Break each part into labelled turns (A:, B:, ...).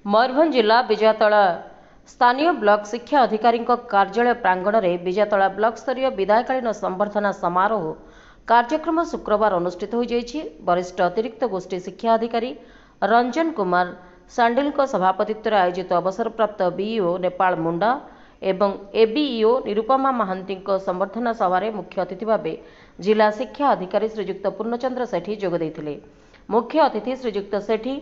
A: मयूरभंज जिला विजयतला स्थानीय ब्लॉक शिक्षा अधिकारी कार्यालय प्रांगण में विजयतला ब्लॉक स्तरीय विदायकालीन संबर्धना समारोह कार्यक्रम शुक्रवार अनुष्ठित हो जाइछि। वरिष्ठ अतिरिक्त गोष्ठी शिक्षा अधिकारी रंजन कुमार सांडिल सभापतित्व आयोजित अवसरप्राप्त बीईओ नेपाल मुंडा एवं एबीईओ निरुपमा महांती संबर्धना सभारे मुख्य अतिथि भाव जिला शिक्षा अधिकारी श्रीजुक्त पूर्णचंद्र सेठी जोग देइथिले। मुख्य अतिथि श्रीजुक्त सेठी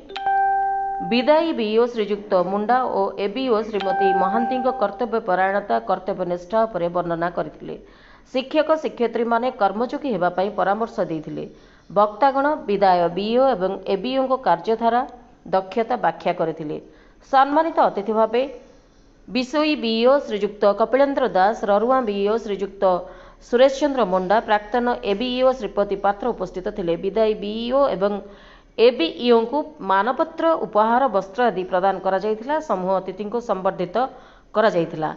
A: विदायी बीईओ श्रीजुक्त मुंडा और एबीईओ श्रीमती महांती कर्तव्य परायणता कर्तव्य निष्ठा पर वर्णना करथिले। शिक्षक शिक्षयित्री माने कर्मयोगी हेबा पई परामर्श देइथिले। वक्तागण विदाय बीईओ एवं एबीईओ कार्यधारा दक्षता व्याख्या करथिले। सम्मानित अतिथि भावे विशोई बीईओ श्रीजुक्त कपिलेन्द्र दास, ररुआ बीईओ श्रीजुक्त सुरेश चंद्र मुंडा, प्राक्तन एबीईओ श्रीपति पात्र उपस्थित थिले। विदायी बीईओ एवं एबीईओ को मानपत्र उपहार वस्त्र आदि प्रदान करा जायथिला। समूह अतिथि को संबर्धित करा जायथिला।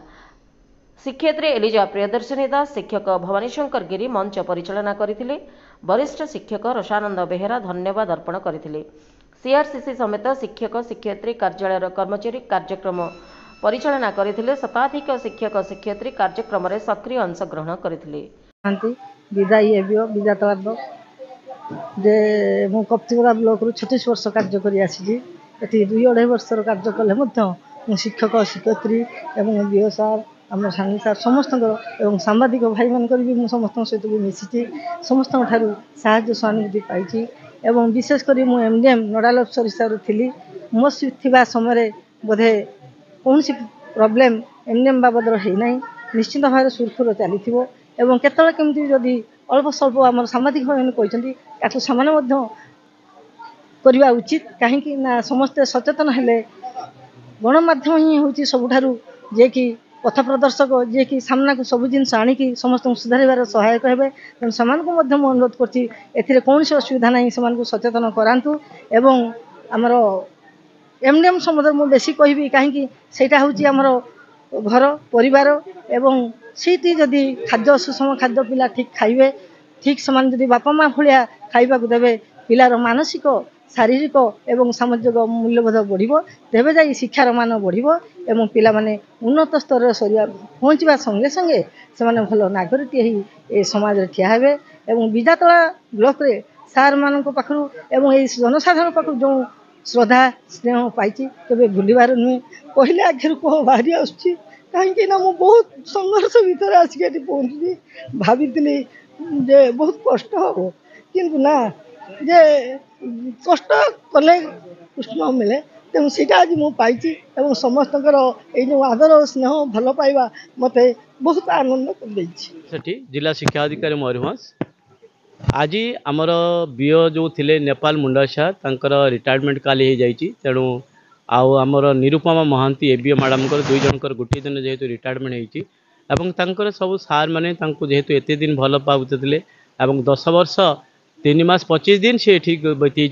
A: शिक्षयित्री एलिजा प्रियदर्शनी दास, शिक्षक भवानी शंकर गिरी मंच परिचालना करथिले। वरिष्ठ शिक्षक रसानंद बेहेरा धन्यवाद अर्पण करथिले। सीआरसीसी समेत शिक्षक शिक्षयित्री कार्यालय कर्मचारी कार्यक्रम परिचालना करथिले। शताधिक शिक्षक शिक्षयित्री कार्यक्रम रे सक्रिय अंशग्रहण करथिले।
B: विदायी एबीईओ विजयतला जे मु कप्तिगरा ब्लॉक रु 36 वर्ष कार्य करी आसी एटी 2.5 वर्षर कार्य कले मु शिक्षक शिक्षयित्री एवं बीओ सार आम सानी सार समस्त एवं सांबादिक भाई मान भी समस्त सहित भी मिसी समस्त साहाय्य सहानुभूति पाई एवं विशेषकर मु एमडीएम नोडाल अफसर हिसाब से थी मो थिबा समय बोधे कौन प्रोब्लेम एमडीएम बाबद होना निश्चित भाव सुरखुर चली एवं केतल केमती जदि अल्प स्वल्प आम सांबादिक भाई कहते सामान करवा उचित कहीं समस्ते सचेतन हेले गणमाध्यम ही हूँ सबुठारु जे कि पथ प्रदर्शक जे कि सामना को सब जिन आणिकी समस्त सुधार सहायक हे तेणु से अनुरोध कर कौन असुविधा ना से सचेतन करातु एवं आमर एमडीएम सम्बन्ध मुझे बेसी कहि कहीं सेटा हूँ आमर घर परिवार एवं सीटी जदि खाद्य सुषम खाद्य पिला ठीक खाइबे ठीक समान जदि बापा माँ भाया खाइबा को देबे पिलार मानसिक शारीरिक एवं सामाजिक मूल्यबोध बढ़िबो तेबे जाई शिक्षार मान बढ़िबो एवं पिला माने उन्नत स्तर सरिया पहुँचवा संगे संगे से माने भल नागरिक ही ए समाज रे ठिया हेबे एवं विजयतला ब्लॉक रे सार मान पाखरु एवं ए जनसाधारण पाखरु जो श्रद्धा स्नेह पाई केबे भूलिबार नुहे पहले आखिर कह बाहरी आसुची कहीं ना मुझे बहुत संघर्ष भितर आसिक पहुँची भावी जे बहुत कष्ट हम किंतु ना जे कष्ट कले कृष्ण मिले तेणु से आज मुझे समस्त जो आदर स्नेह भल पाइबा मत बहुत आनंद कर
C: जिला शिक्षा अधिकारी मयूरभंज आज आमर बीओ जो थिले नेपाल मुंडा सार तांकर रिटायरमेंट काली हो जाइए तेणु आमर निरुपमा महांती एबीओ मैडम दुई जनकर गोटे दिन जेहेतु रिटायरमेंट होती सब सार मैंने जेहेतु एत दिन भल पाते 10 वर्ष 3 मास 25 दिन से ठीक बीतती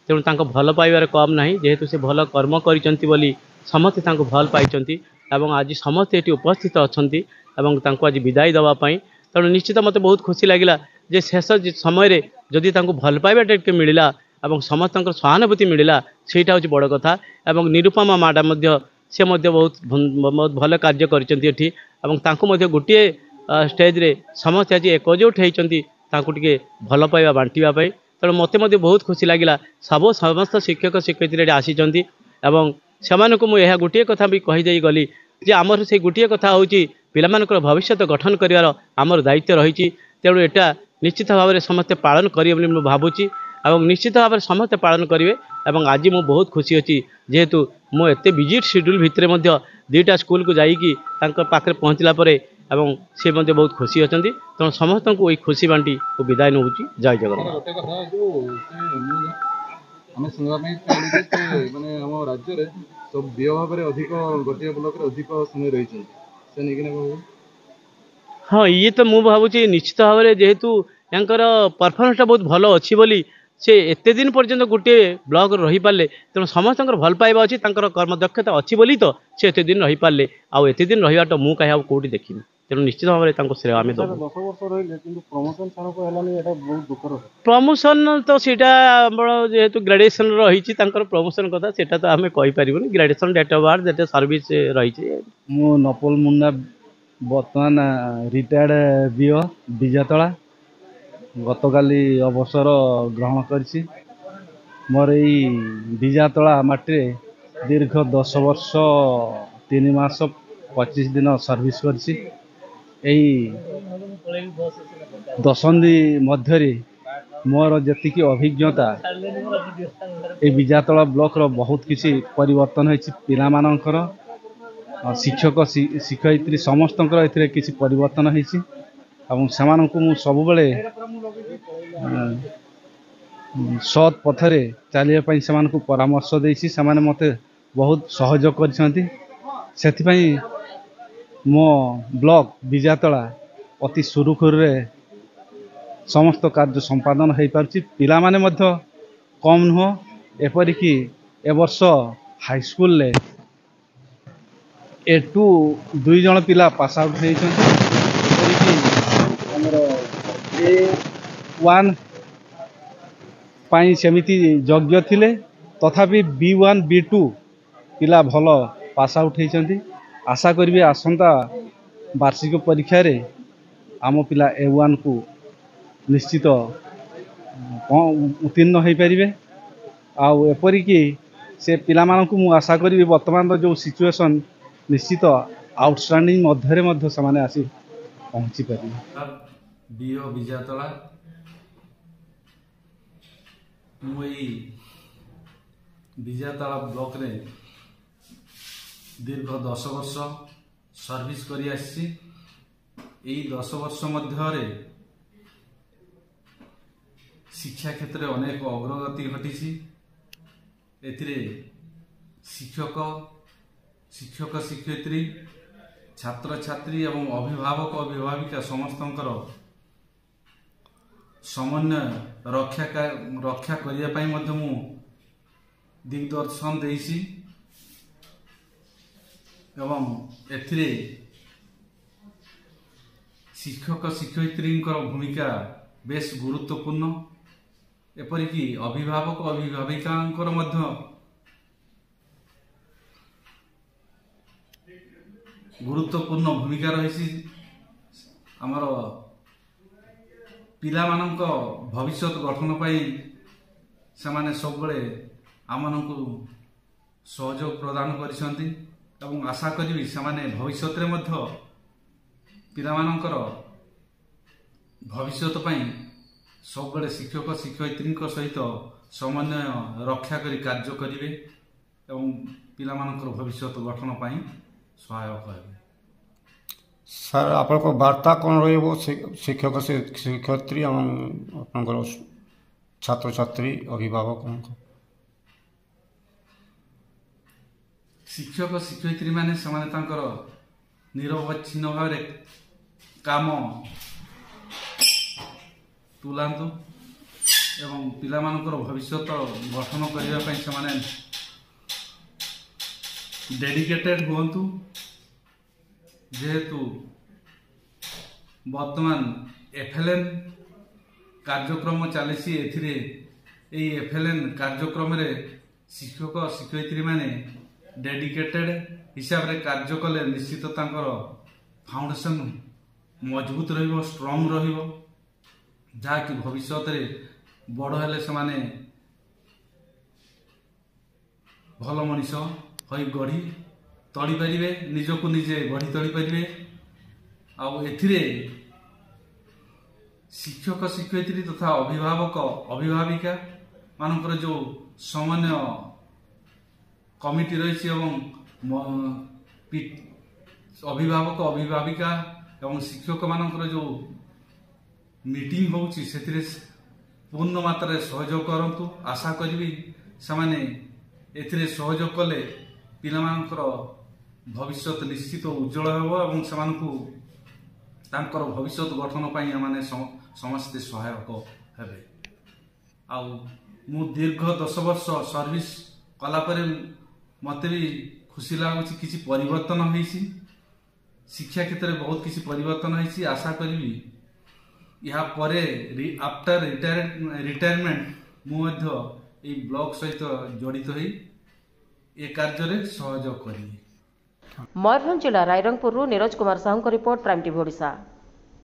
C: तेणु भल पाइबार कम ना जेहेतु से भल कर्म करी समस्ते भल पाई आज समस्ते ये उपस्थित अच्छा आज विदाई देवाई तेणु निश्चित मत बहुत खुशी लगे जे शेष समय जदि भल पाइबा टे मिलला समस्त सहानुभूति मिलला सेटा हूँ बड़ कथा एवं निरुपमा मैडम से बहुत बहुत भल कार्य कर गोटे स्टेज रे समस्त आज एकजुट होती भल पाइबा बांटापी तेणु मत बहुत खुशी लगे सब समस्त शिक्षक शिक्षयित्री आसी से मुझे गोटे कथा भी कहीदे गली जे आमर से गोटे कथा हूँ पिलामानकर भविष्य गठन करार आमर दायित्व रही तेणु एटा निश्चित भाव में समस्ते पालन करेंगे भावुची निश्चित भाव में समस्ते पालन करेंगे आज मु बहुत खुशी अच्छी जेहेतु मो एत बिजी शेड्यूल भितर 2टा स्कूल को जाइकी पाखे पहुँचला सी बहुत खुशी अच्छा तेणु समस्त को खुशी बांटी विदाय नौ जय जगन्नाथ। हाँ ये तो मुझे भावुँ निश्चित भाव में जेहेतु यांकर परफॉर्मेंस बहुत भल अच्छी बोली से एते दिन पर्यंत गोटे ब्लॉक रही पारे तेणु समस्त भल पाइबा अच्छी कर्म दक्षता अच्छी बोली तो से एते दिन रही पारे आउ एते दिन रही मुझे कहीं कौटी देखी तेणु निश्चित भाव में श्रेय आम दबू
D: 10 वर्ष रहिले किंतु प्रमोशन साणक हेलानी एटा बहुत दुखर
C: प्रमोशन तो सीटा जेहेतु ग्रेजुएशन रही प्रमोशन कथा सेटा तो आम कहीपर ग्रेजुएशन डेट ऑफ बर्थ जेटे सर्विस रही
D: मु नपल मुन्ना बर्तमान रिटायर्ड बीओ विजातला गतकाली अवसर ग्रहण करिछि मोर एई विजातला माटी दीर्घ 10 वर्ष 3 मास 25 दिन सर्विस करिछि एई दशंधि मध्य मोर जी अभिज्ञता ए विजातला ब्लॉक रो बहुत किसी परिवर्तन होइछि पिला मानकर शिक्षक शिक्षयित्री समस्तंकर एथिरे किसी परिवर्तन होइछि एवं सेमानंकु मु सब बेले सत् पथरे चलिया पई सेमानंकु परामर्श देइछि सेमाने मते बहुत सहयोग करिसंती सेथिपई मो ब्लॉक विजातला अति सुरुखुरु रे समस्त कार्य संपादन हो पार्छि पिला माने मध्य कम नुह एपरिकी ए वर्ष हाई स्कूल ले ए2 2 जण पिला पास आउट होइछन्ति एपरिकी हमर ए1 पाई सेमिति योग्य थिले तथापि B1 B2 पिला भलो पास आउट होइछन्ति आशा करिवे आसंता वार्षिक परीक्षा रे आम पिला A1 को निश्चित उत्तीर्ण हो पारे आउ एपरिकी से पिला मानकु मु आशा करी वर्तमान जो सिचुएशन निश्चित आउटस्टैंडिंग मध्य मध्य समाने आसी पहुंची पारे
E: बीओ विजातला मुई विजातला ब्लॉक रे दीर्घ 10 वर्ष सर्विस करी आसी एई 10 वर्ष मध्य रे शिक्षा क्षेत्र में अनेक अग्रगति घटी एथिरे शिक्षक शिक्षक शिक्षयित्री छात्र छात्री एवं अभिभावक अभिभाविका समस्तंकर समन्वय रक्षा करिया पई मध्य मु दिग्दर्शन देइसी एवं एथिरे शिक्षक शिक्षयित्री भूमिका बेस गुरुत्वपूर्ण एपरिकी अभिभावक अभिभाविका गुरुत्वपूर्ण भूमिका रही आमर पिला मानक भविष्य गठन पाई सेमाने सब बळे आमनकु सहयोग प्रदान करिसंती एवं आशा करी सेमाने भविष्य रे मध्य पिला मानकर भविष्य पाई सब बड़े शिक्षक शिक्षयित्री सहित समन्वय रक्षा करी कार्य करिवे एवं पिला मानकर भविष्य गठन पाई सहायक हेबे
F: सर आपको वार्ता कौन रहिबो शिक्षक शिक्षयित्री एवं आपनकर छात्र छात्री अभिभावक
E: शिक्षक शिक्षयित्री माने समाने तांकर निरवच्छिन्न भाव काम तुलांतु एवं पिला मानकर भविष्य गठन करने से डेडिकेटेड हुंतु जेहेतु वर्तमान FLN कार्यक्रम चली FLN कार्यक्रम रे शिक्षक शिक्षयित्री माने डेडिकेटेड हिसाब रे कार्य कले निश्चित तांकर फाउंडेशन मजबूत रहिबो स्ट्रांग रहिबो जहाँकि भविष्य बड़ हेले से भल मनीष हो गढ़ी तोड़ी पारे निजक निजे गढ़ी तोड़ी पारे आथिरे शिक्षक शिक्षयित्री तथा अभिभावक अभिभाविका मानकर जो समन्वय कमिटी रही अभिभावक अभिभाविका एवं शिक्षक मानकर जो मीटिंग होउची सेतिरे पूर्ण मात्रा सहयोग करंतु आशा करी से एथिरे सहयोग कले पिला मानकर भविष्य निश्चित उज्जवल हेबो एवं सेमानकु तांकर भविष्य गठन पई माने समस्त सहायक हेबे आउ मु दीर्घ 10 वर्ष सर्विस कला परे मते भी खुशी लागुची किछि परिवर्तन होईसी शिक्षा क्षेत्र में बहुत किसी परिवर्तन होती आशा करी या परे आफ्टर रिटायरमेंट मुझे ब्लॉक सहित जड़ित हो कार्य सहयोग करी।
A: मयूरभंज जिला Rairangpur Neeraj Kumar Sahu report prime TV Odisha.